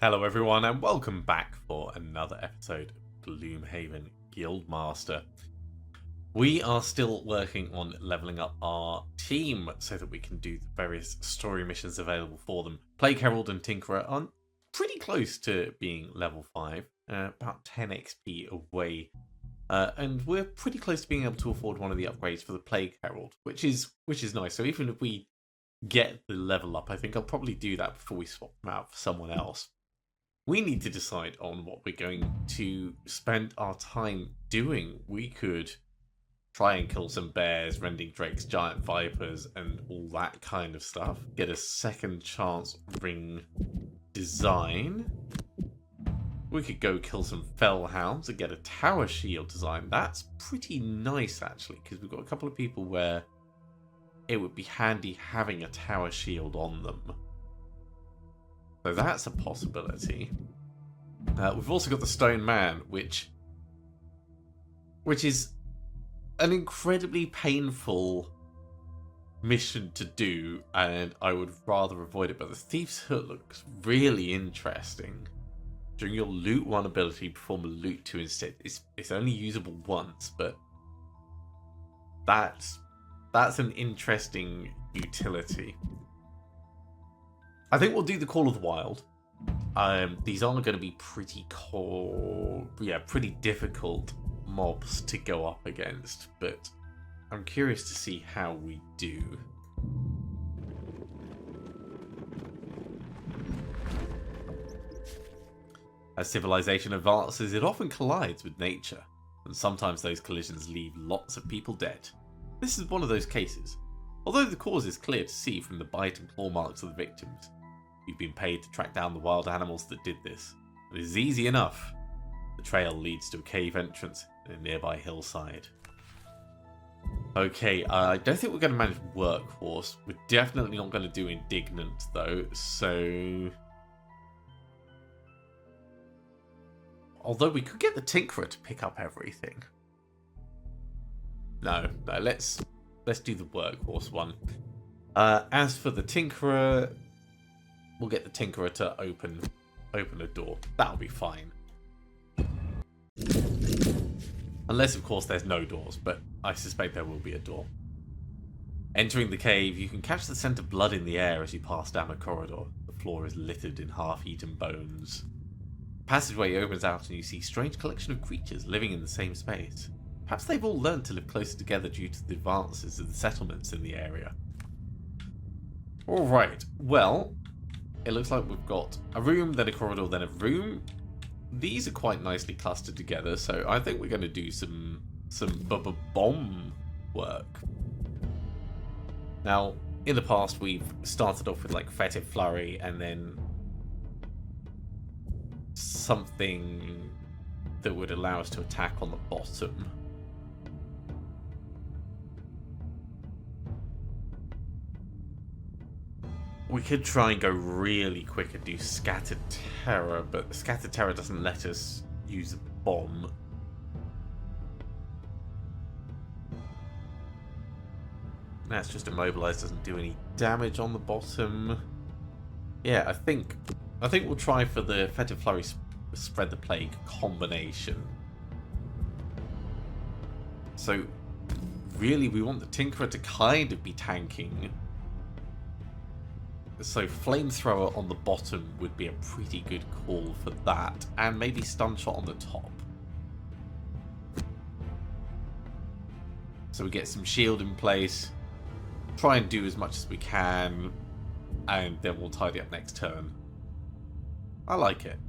Hello everyone and welcome back for another episode of Gloomhaven Guildmaster. We are still working on leveling up our team so that we can do the various story missions available for them. Plagueherald and Tinkerer are pretty close to being level 5, about 10 XP away. And we're pretty close to being able to afford one of the upgrades for the Plagueherald, which is nice. So even if we get the level up, I think I'll probably do that before we swap them out for someone else. We need to decide on what we're going to spend our time doing. We could try and kill some bears, rending drakes, giant vipers, and all that kind of stuff. Get a second chance ring design. We could go kill some fell hounds and get a tower shield design. That's pretty nice, actually, because we've got a couple of people where it would be handy having a tower shield on them. So that's a possibility. We've also got the Stone Man, which is an incredibly painful mission to do, and I would rather avoid it. But the Thief's Hood looks really interesting. During your loot 1 ability, perform a loot 2 instead. It's only usable once, but that's an interesting utility. I think we'll do the Call of the Wild. These are going to be pretty difficult mobs to go up against, but I'm curious to see how we do. As civilization advances, it often collides with nature, and sometimes those collisions leave lots of people dead. This is one of those cases. Although the cause is clear to see from the bite and claw marks of the victims, you've been paid to track down the wild animals that did this. It is easy enough. The trail leads to a cave entrance in a nearby hillside. Okay, I don't think we're going to manage Workhorse. We're definitely not going to do Indignant, though, so... Although we could get the Tinkerer to pick up everything. No, let's do the Workhorse one. As for the Tinkerer, we'll get the Tinkerer to open a door. That'll be fine. Unless, of course, there's no doors, but I suspect there will be a door. Entering the cave, you can catch the scent of blood in the air as you pass down a corridor. The floor is littered in half-eaten bones. The passageway opens out and you see a strange collection of creatures living in the same space. Perhaps they've all learned to live closer together due to the advances of the settlements in the area. Alright, well, it looks like we've got a room, then a corridor, then a room. These are quite nicely clustered together, so I think we're going to do some bomb work. Now, in the past, we've started off with like Fetid Flurry and then something that would allow us to attack on the bottom. We could try and go really quick and do Scattered Terror, but Scattered Terror doesn't let us use a bomb. That's just immobilized, doesn't do any damage on the bottom. Yeah, I think we'll try for the Fetid Flurry Spread the Plague combination. So, really, we want the Tinkerer to kind of be tanking. So Flamethrower on the bottom would be a pretty good call for that, and maybe Stun Shot on the top. So we get some shield in place, try and do as much as we can, and then we'll tidy up next turn. I like it.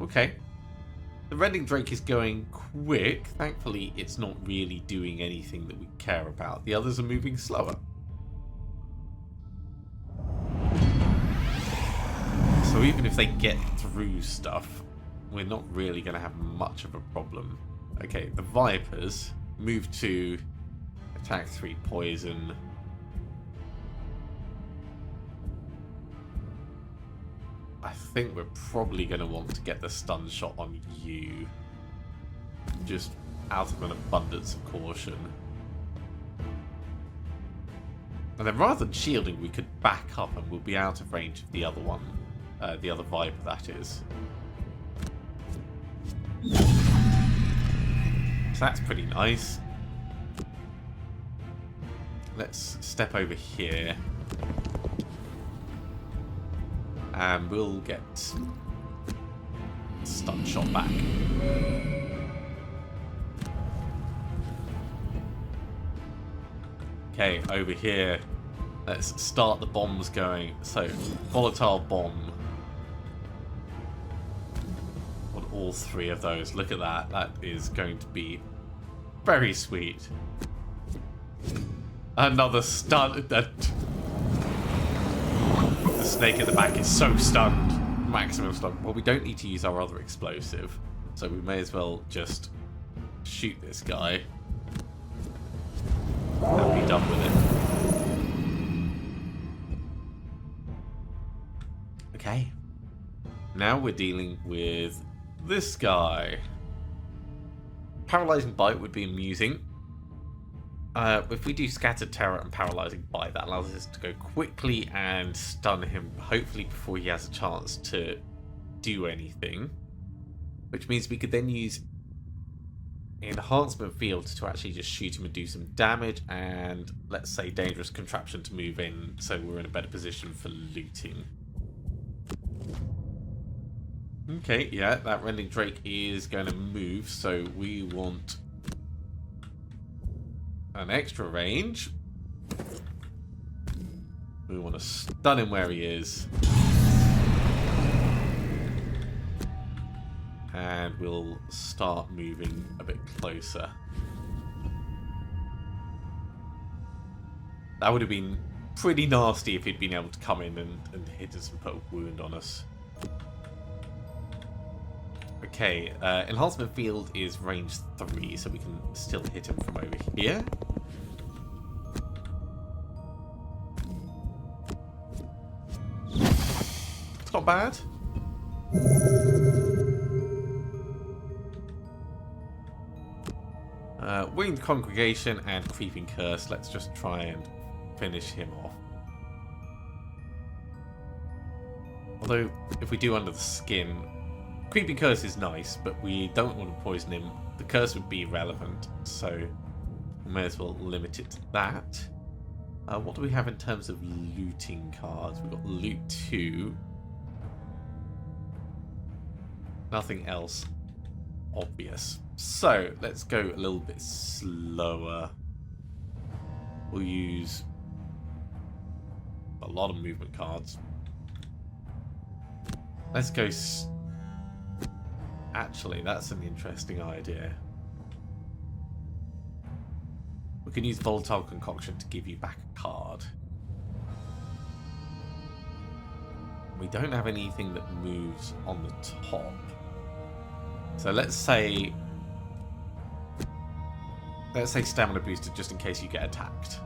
Okay. The Rending Drake is going quick. Thankfully, it's not really doing anything that we care about. The others are moving slower. So even if they get through stuff, we're not really going to have much of a problem. Okay, the Vipers move to attack 3 poison. I think we're probably going to want to get the stun shot on you. Just out of an abundance of caution. And then rather than shielding, we could back up and we'll be out of range of the other one. The other Viper, that is. So that's pretty nice. Let's step over here. And we'll get stun shot back. Okay, over here. Let's start the bombs going. So, volatile bomb. On all 3 of those. Look at that. That is going to be very sweet. Another stun. The snake in the back is so stunned. Maximum stun. Well, we don't need to use our other explosive. So we may as well just shoot this guy. And be done with it. Okay. Now we're dealing with this guy. Paralyzing Bite would be amusing. If we do Scattered Terror and Paralyzing Bite, that allows us to go quickly and stun him, hopefully before he has a chance to do anything. Which means we could then use Enhancement Field to actually just shoot him and do some damage, and let's say Dangerous Contraption to move in so we're in a better position for looting. Okay, yeah, that Rending Drake is going to move, so we want an extra range. We want to stun him where he is. And we'll start moving a bit closer. That would have been pretty nasty if he'd been able to come in and hit us and put a wound on us. Okay, Enhancement Field is range 3, so we can still hit him from over here. It's not bad. Winged Congregation and Creeping Curse. Let's just try and finish him off. Although, if we do Under the Skin, Creeping Curse is nice, but we don't want to poison him. The curse would be irrelevant, so we may as well limit it to that. What do we have in terms of looting cards? We've got Loot 2. Nothing else obvious. So, let's go a little bit slower. We'll use a lot of movement cards. Let's go... Actually, that's an interesting idea. We can use Volatile Concoction to give you back a card. We don't have anything that moves on the top. So let's say Stamina Booster just in case you get attacked.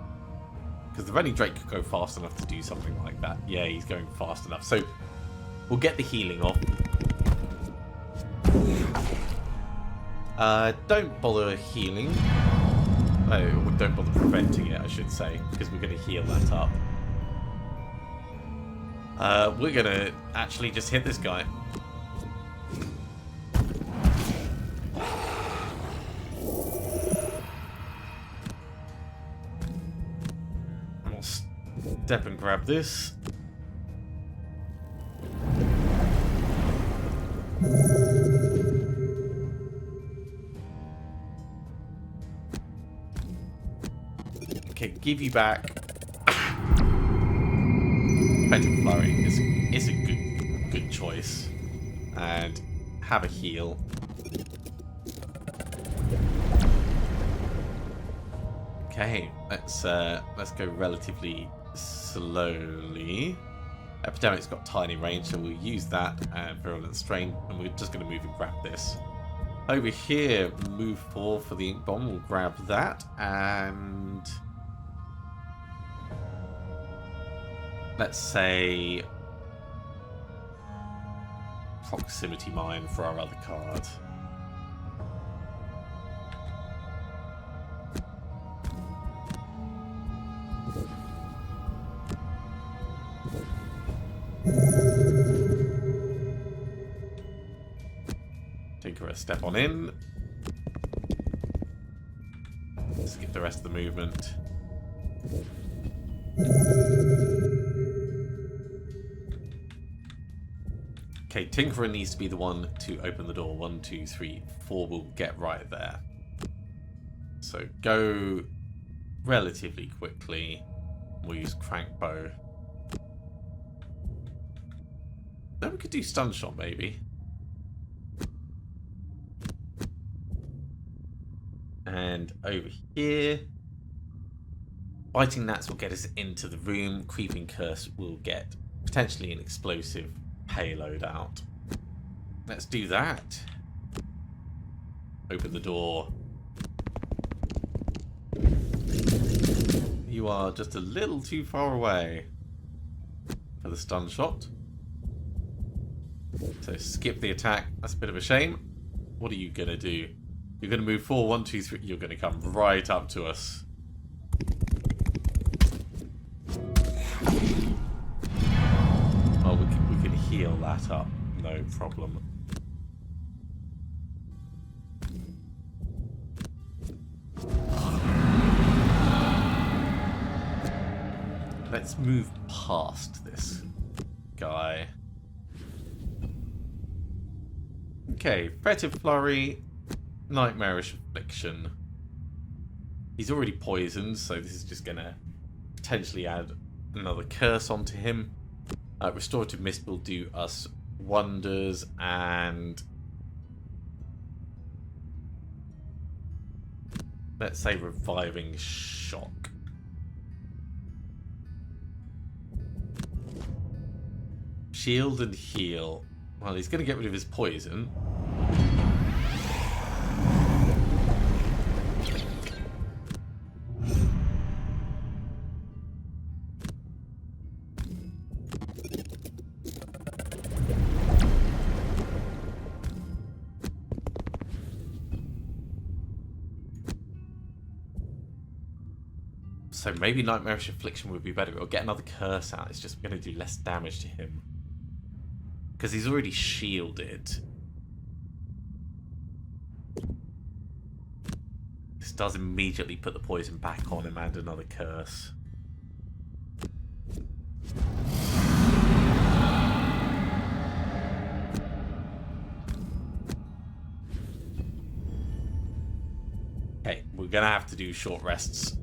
Because the Rending Drake could go fast enough to do something like that. Yeah, he's going fast enough. So we'll get the healing off. Don't bother healing. Oh, don't bother preventing it, I should say, because we're going to heal that up. We're going to actually just hit this guy. I'll step and grab this. Okay, give you back. Phantom Flurry is a good choice, and have a heal. Okay, let's go relatively slowly. Epidemic's got tiny range, so we'll use that and Virulent Strain, and we're just going to move and grab this. Over here, move 4 for the Ink Bomb. We'll grab that, and let's say Proximity Mine for our other card. Tinkerer, step on in. Skip the rest of the movement. Okay, Tinkerer needs to be the one to open the door. 1, 2, 3, 4 will get right there. So go relatively quickly. We'll use Crankbow. Then we could do Stun Shot maybe. And over here, Biting Gnats will get us into the room. Creeping Curse will get potentially an explosive payload out. Let's do that. Open the door. You are just a little too far away for the stun shot. So skip the attack. That's a bit of a shame. What are you going to do? You're going to move forward. 1, 2, 3. You're going to come right up to us. Oh, we can heal that up. No problem. Let's move past this guy. Okay, Fetid Flurry, Nightmarish Affliction. He's already poisoned, so this is just going to potentially add another curse onto him. Restorative Mist will do us wonders, and let's say Reviving Shock. Shield and heal. Well, he's going to get rid of his poison. So maybe Nightmarish Affliction would be better. It'll get another curse out. It's just going to do less damage to him. Because he's already shielded. This does immediately put the poison back on him and another curse. Okay, we're going to have to do short rests.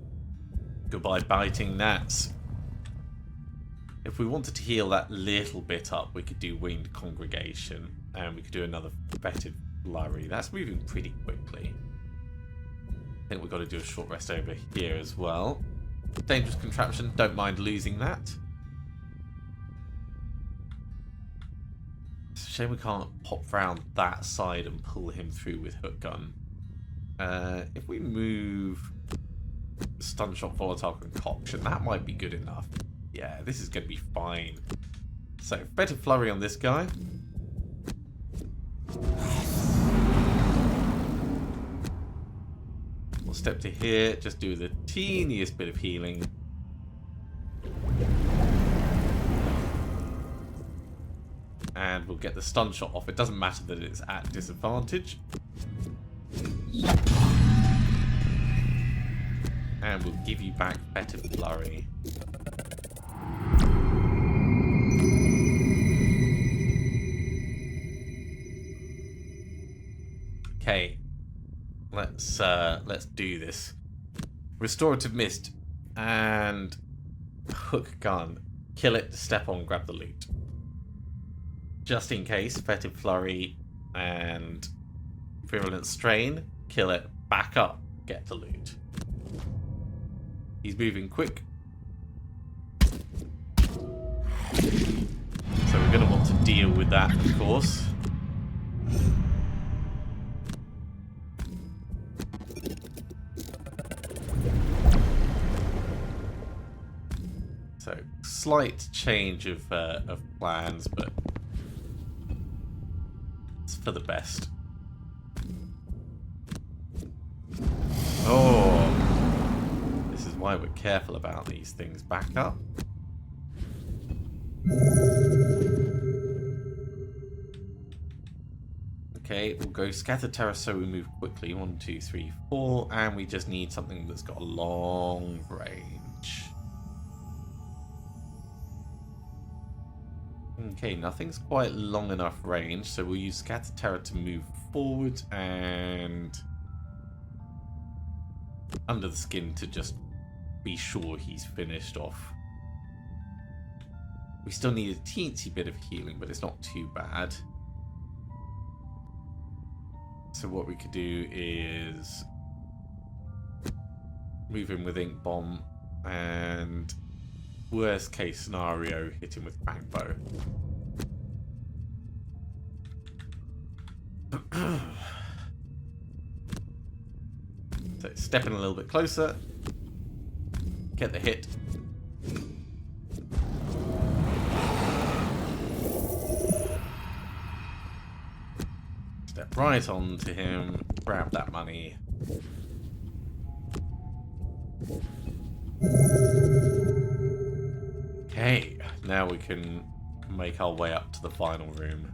Goodbye, Biting Gnats. If we wanted to heal that little bit up, we could do Winged Congregation, and we could do another Fetid Flurry. That's moving pretty quickly. I think we've got to do a short rest over here as well. Dangerous Contraption, don't mind losing that. It's a shame we can't pop round that side and pull him through with Hook Gun. If we move Stun Shot, Volatile Concoction, that might be good enough. Yeah, this is going to be fine. So, Fetid Flurry on this guy. We'll step to here, just do the teeniest bit of healing. And we'll get the stun shot off. It doesn't matter that it's at disadvantage. And we'll give you back Fetid Flurry. Okay, let's do this. Restorative Mist and Hook Gun. Kill it, step on, grab the loot. Just in case, Fetid Flurry and Virulent Strain. Kill it, back up, get the loot. He's moving quick. So we're going to want to deal with that, of course. So, slight change of plans, but it's for the best. Oh, this is why we're careful about these things. Back up. Okay, Okay, we'll go Scatter Terror so we move quickly. 1, 2, 3, 4. And we just need something that's got a long range. Okay, nothing's quite long enough range, so we'll use Scatter Terror to move forward and under the skin to just be sure he's finished off. We still need a teensy bit of healing, but it's not too bad. So what we could do is move in with Ink Bomb and worst case scenario hit him with Crank Bow. So step in a little bit closer, get the hit. Step right onto him, grab that money. Okay, now we can make our way up to the final room.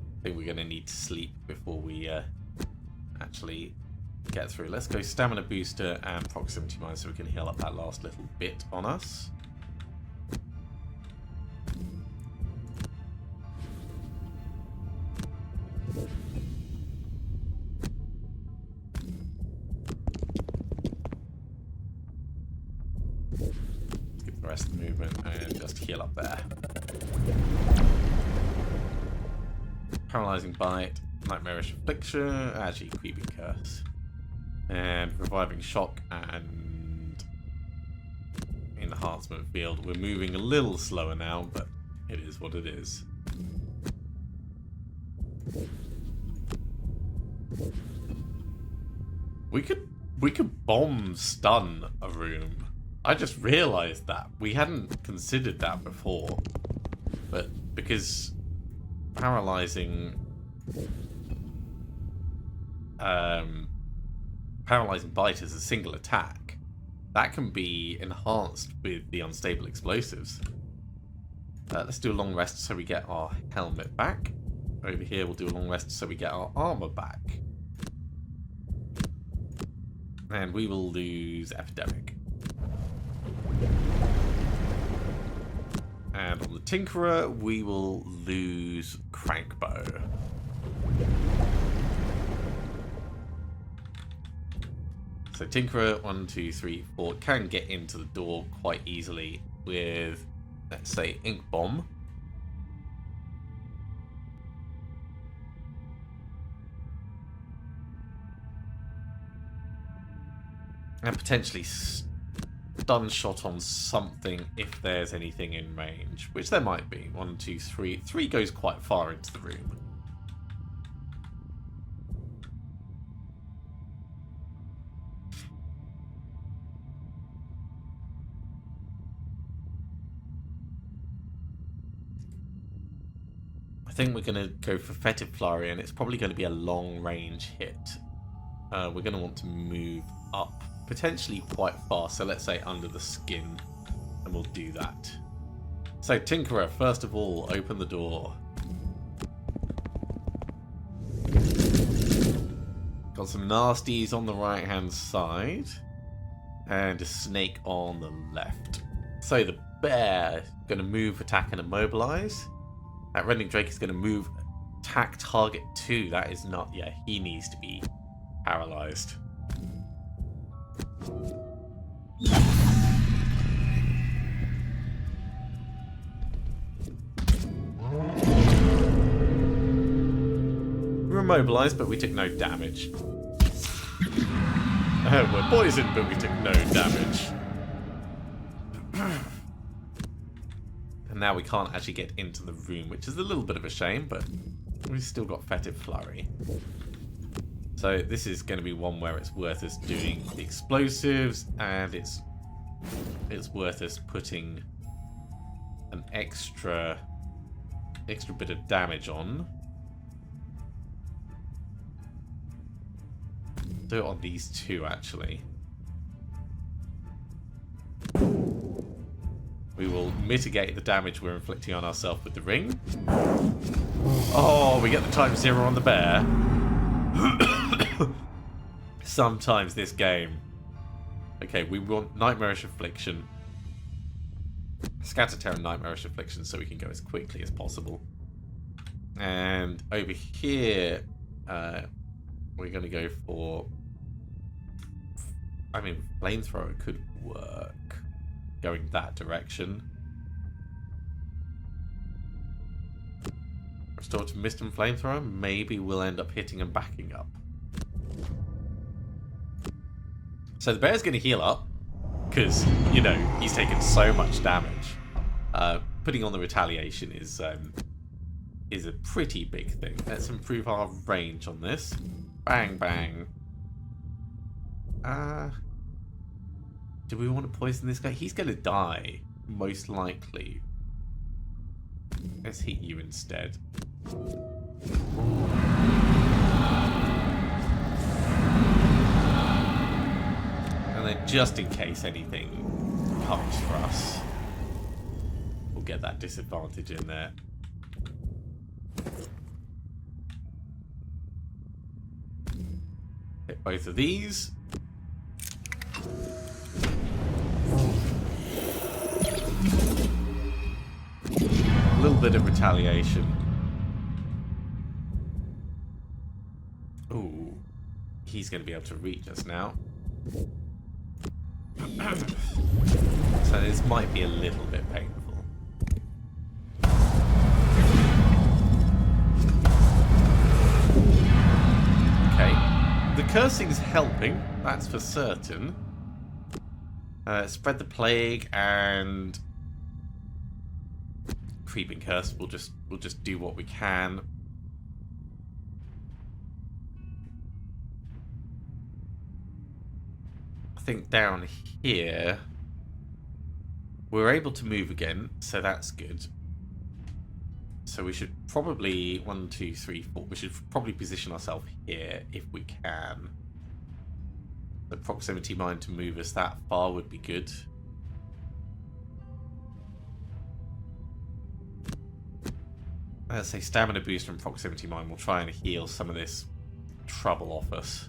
I think we're going to need to sleep before we actually get through. Let's go Stamina Booster and Proximity Mine so we can heal up that last little bit on us. Skip the rest of the movement and just heal up there. Paralyzing Bite, Nightmarish Affliction, actually Creeping Curse. And Reviving Shock and Enhancement Field. We're moving a little slower now, but it is what it is. We could bomb stun a room. I just realised that. We hadn't considered that before. But because paralyzing Bite is a single attack, that can be enhanced with the unstable explosives. Let's do a long rest so we get our helmet back. Over here we'll do a long rest so we get our armor back. And we will lose Epidemic. And on the Tinkerer we will lose Crankbow. So Tinkerer, 1, 2, 3, 4, can get into the door quite easily with, let's say, Ink Bomb. And potentially stun shot on something if there's anything in range, which there might be. 1, 2, 3. 3 goes quite far into the room. I think we're going to go for Fetid Flurry, and it's probably going to be a long range hit. We're going to want to move up potentially quite far, so let's say under the skin, and we'll do that. So Tinkerer, first of all, open the door. Got some nasties on the right hand side and a snake on the left. So the bear is going to move, attack and immobilize. That Rending Drake is going to move, attack target 2. That is not, yeah, he needs to be paralyzed. We're immobilized, but we took no damage. We're poisoned, but we took no damage. And now we can't actually get into the room, which is a little bit of a shame, but we've still got Fetid Flurry. So this is going to be one where it's worth us doing the explosives, and it's worth us putting an extra bit of damage on. Do it on these two, actually. We will mitigate the damage we're inflicting on ourselves with the ring. Oh, we get the time 0 on the bear. Sometimes this game. Okay, we want Nightmarish Affliction. Scatter Terror and Nightmarish Affliction so we can go as quickly as possible. And over here, we're going to go for... I mean, Flamethrower could work. Going that direction. Restorative Mist and Flamethrower. Maybe we'll end up hitting and backing up. So the bear's going to heal up. Because, you know, he's taken so much damage. Putting on the retaliation is a pretty big thing. Let's improve our range on this. Bang, bang. Do we want to poison this guy? He's going to die, most likely. Let's hit you instead. And then just in case anything comes for us, we'll get that disadvantage in there. Hit both of these. A little bit of retaliation. Ooh, he's going to be able to reach us now. So this might be a little bit painful. Okay, the cursing's helping, that's for certain. Spread the plague and creeping curse. We'll just do what we can. I think down here we're able to move again, so that's good. So we should probably 1, 2, 3, 4. We should probably position ourselves here if we can. The proximity mine to move us that far would be good. Let's say stamina boost from proximity mine. We'll try and heal some of this trouble off us.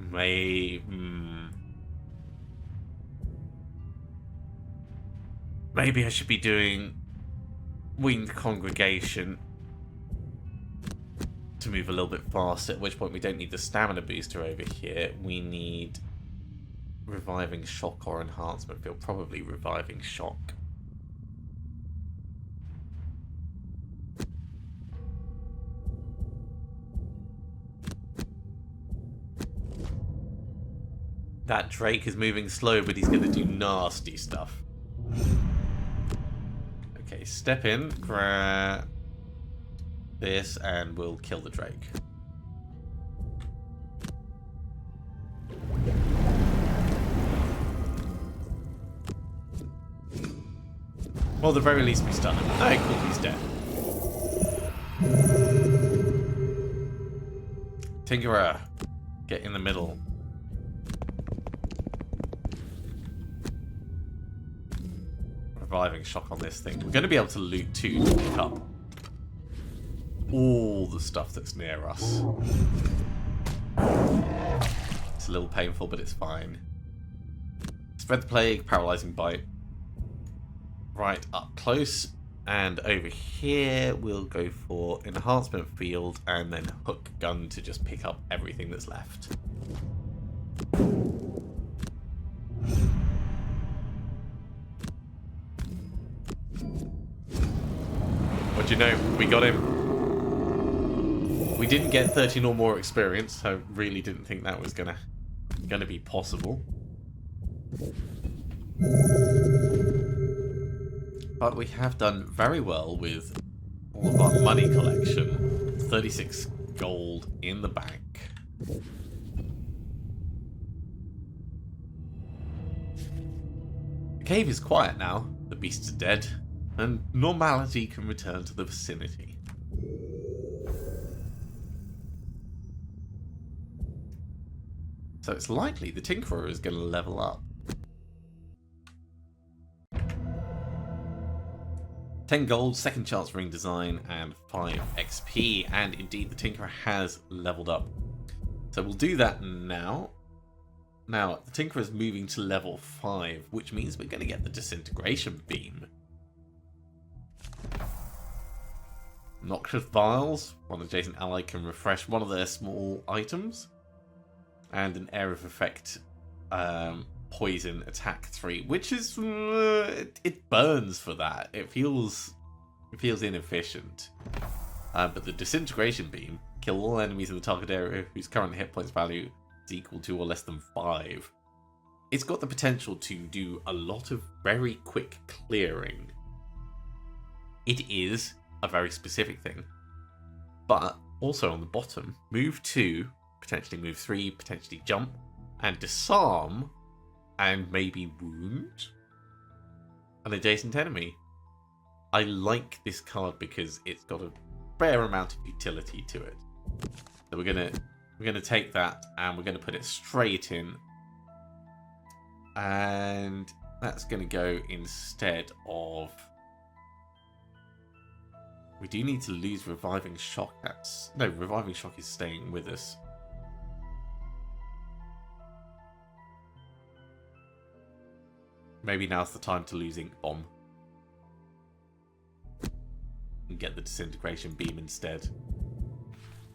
Maybe I should be doing Winged Congregation to move a little bit faster, at which point we don't need the stamina booster over here. We need Reviving Shock or Enhancement Field. Probably Reviving Shock. That Drake is moving slow, but he's going to do nasty stuff. Okay, step in, grab this, and we'll kill the Drake. Well, at the very least we stun him. Oh, cool, he's dead. Tinkerer, get in the middle. Reviving Shock on this thing. We're going to be able to loot too to pick up all the stuff that's near us. It's a little painful, but it's fine. Spread the Plague, Paralyzing Bite. Right up close. And over here we'll go for Enhancement Field and then Hook Gun to just pick up everything that's left. What do you know? We got him. We didn't get 13 or more experience, so really didn't think that was gonna be possible. But we have done very well with all of our money collection. 36 gold in the bank. The cave is quiet now. The beasts are dead. And normality can return to the vicinity. So it's likely the Tinkerer is going to level up. 10 gold, second chance ring design, and 5 XP. And indeed, the Tinkerer has leveled up. So we'll do that now. Now, the Tinkerer is moving to level 5, which means we're going to get the Disintegration Beam. Noxious Vials. One adjacent ally can refresh one of their small items. And an area of effect poison attack 3, which is it burns for that. It feels inefficient. But the Disintegration Beam, kill all enemies in the target area whose current hit points value is equal to or less than 5. It's got the potential to do a lot of very quick clearing. It is a very specific thing. But also on the bottom, move 2, potentially move 3, potentially jump, and disarm, and maybe wound an adjacent enemy. I like this card because it's got a fair amount of utility to it. So we're gonna take that and we're gonna put it straight in, and that's gonna go instead of. We do need to lose Reviving Shock. No, Reviving Shock is staying with us. Maybe now's the time to lose Ink Bomb. And get the Disintegration Beam instead.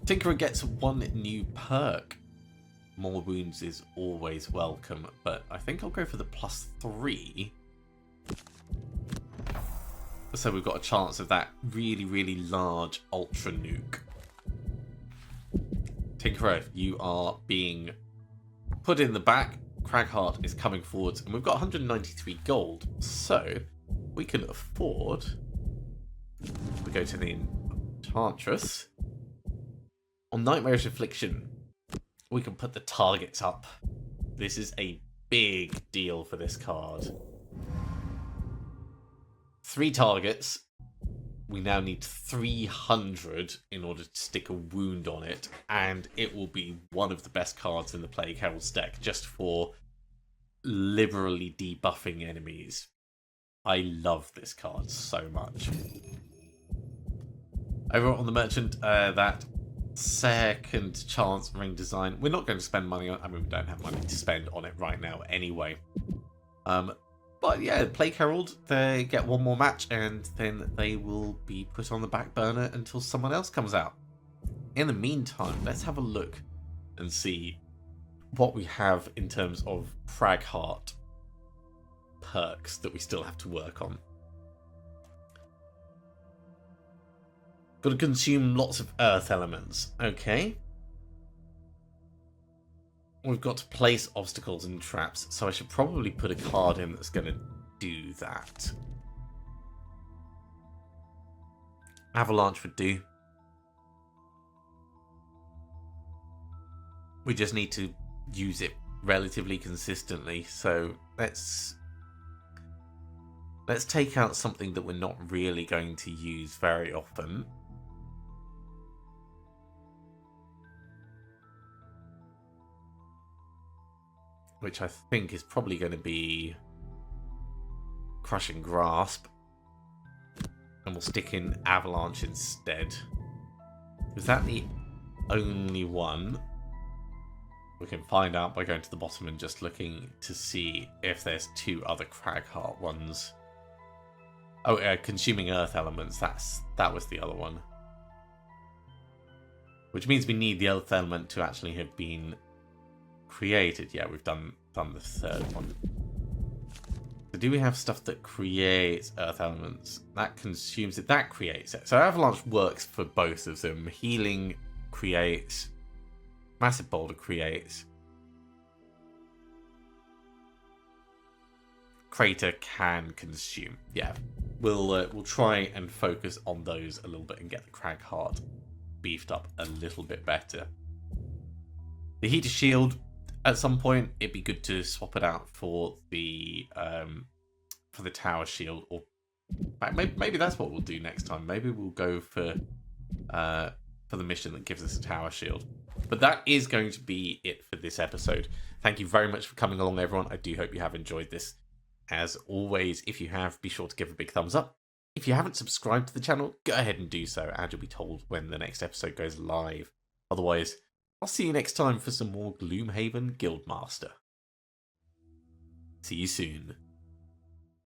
Tinkerer gets 1 new perk. More wounds is always welcome, but I think I'll go for the +3. So we've got a chance of that really, really large Ultra Nuke. Tinkerer, you are being put in the back. Cragheart is coming forwards, and we've got 193 gold, so we can afford. We go to the Enchantress. On Nightmarish Affliction, we can put the targets up. This is a big deal for this card. 3 targets. We now need 300 in order to stick a wound on it, and it will be one of the best cards in the Plagueherald's deck, just for liberally debuffing enemies. I love this card so much. Over on the Merchant, that second chance ring design, we're not going to spend money on. I mean, we don't have money to spend on it right now anyway. But yeah, Plagueherald, they get 1 more match and then they will be put on the back burner until someone else comes out. In the meantime, let's have a look and see what we have in terms of Cragheart perks that we still have to work on. Got to consume lots of earth elements. Okay. We've got to place obstacles and traps, so I should probably put a card in that's going to do that. Avalanche would do. We just need to use it relatively consistently, so let's take out something that we're not really going to use very often. Which I think is probably going to be Crushing Grasp. And we'll stick in Avalanche instead. Is that the only one? We can find out by going to the bottom and just looking to see if there's 2 other Cragheart ones. Oh, Consuming Earth Elements. That was the other one. Which means we need the Earth Element to actually have been created. Yeah, we've done the 3rd one. So do we have stuff that creates earth elements? That consumes it. That creates it. So Avalanche works for both of them. Healing creates. Massive Boulder creates. Crater can consume. Yeah, we'll try and focus on those a little bit and get the Cragheart beefed up a little bit better. The Heater Shield. At some point, it'd be good to swap it out for the Tower Shield, or maybe that's what we'll do next time. Maybe we'll go for the mission that gives us a Tower Shield. But that is going to be it for this episode. Thank you very much for coming along, everyone. I do hope you have enjoyed this. As always, if you have, be sure to give a big thumbs up. If you haven't subscribed to the channel, go ahead and do so, and you'll be told when the next episode goes live. Otherwise, I'll see you next time for some more Gloomhaven Guildmaster. See you soon.